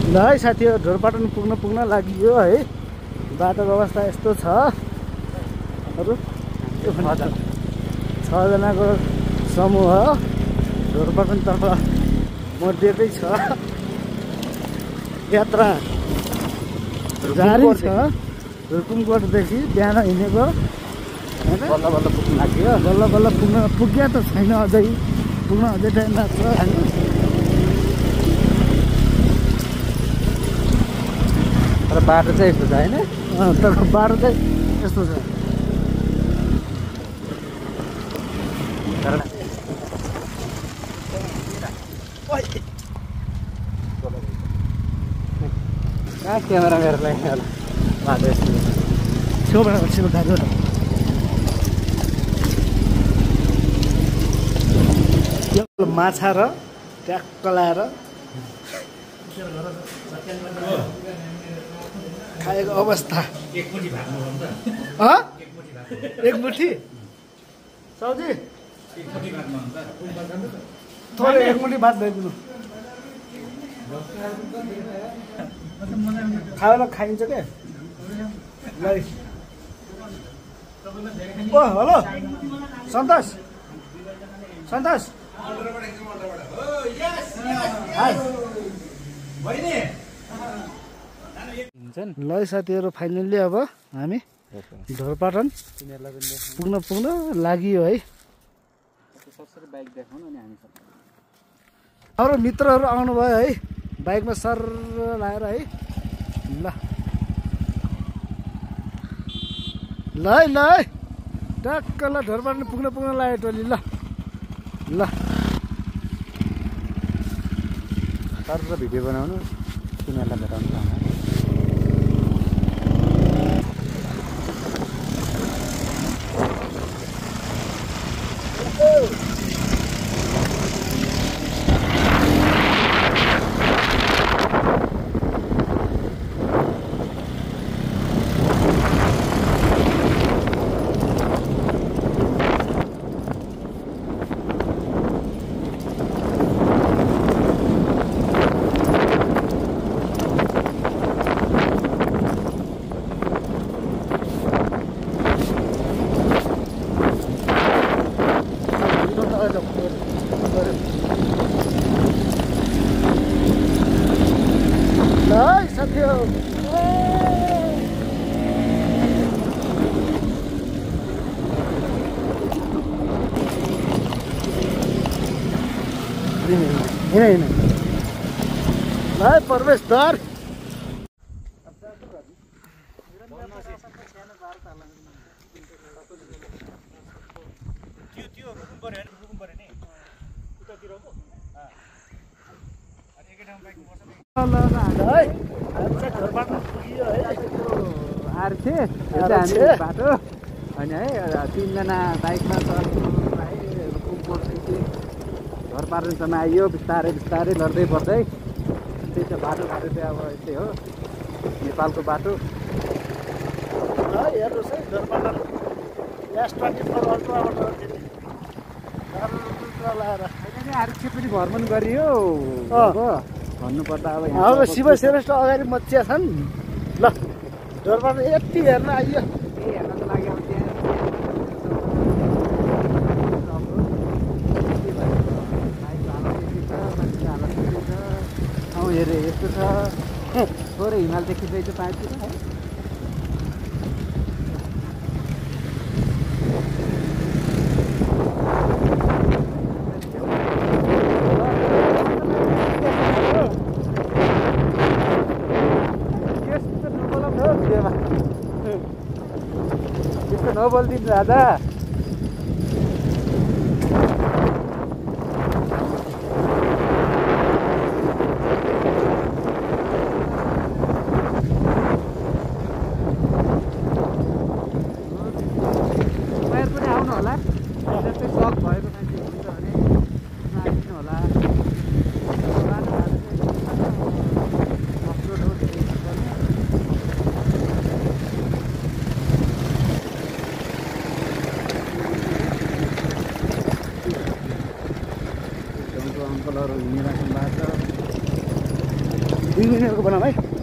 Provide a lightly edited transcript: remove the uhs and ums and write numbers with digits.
ल है साथीहरु ढोरपाटन पुग्न लागियो है। बाटोको अवस्था यस्तो छ। अरु 6 जनाको समूह ढोरपाटनतर्फ मर्दिएकै छ। यात्रा जारी छ। रुकुमकोटदेखि बिहान हिँडेको हैन, बल्ल बल्ल पुग्न लाग्यो। बल्ल पुग्या त छैन, अझै पुग्न अझै टाइम लाग्छ हैन। तर बाटो चाहिँ यस्तो छ हैन। तर बाटो चाहिँ यस्तो छ। कहाँ क्यामेरा मेरो लागि बाटो यस्तो छेउबाट छेउ खाएको माछा र ट्याक्क लाएर खाएको अवस्था। एक मुठी साउजी थोरै एक मुठी भात ल्याइदिनु। खाएर खाइन्छ क्या। ओ हेलो सन्तोष सन्तोष ल साथीहरु फाइनल्ली अब हामी ढोरपाटन पुग्न लागियो है। अरू मित्रहरू आउनुभयो है, बाइकमा सर लाएर है। ल है टक्क ल ढोरपाटन पुग्न लाग्यो टोली। ल सर र भिडियो बनाउनु तिनीहरूलाई भेटाउनु। प्रवेशद्वार बाटो अनि है 3 जना बाइकमा ढोरपाटनसम्म आइयो। बिस्तारै लड्दै पर्दै त्यही त बाटो चाहिँ अब यस्तै हो नेपालको बाटो। हेर्नुहोस् है ढोरपाटन S24 अल्ट्राबाट आरक्षे पनि भ्रमण गरियो भन्नुपर्दा अब शिव श्रेष्ठ अगाडि मचिया छन्। ल ढोरपाटन यति हेर्न आइयो। हेर्नको लागि अब त्यहाँ हेरे यस्तो छ। थोरै हिमाल देखिँदैछ पाँचतिर है। त्यस्तो नबोलिदिनु दादा। 2 मिनटको बनाऊ है।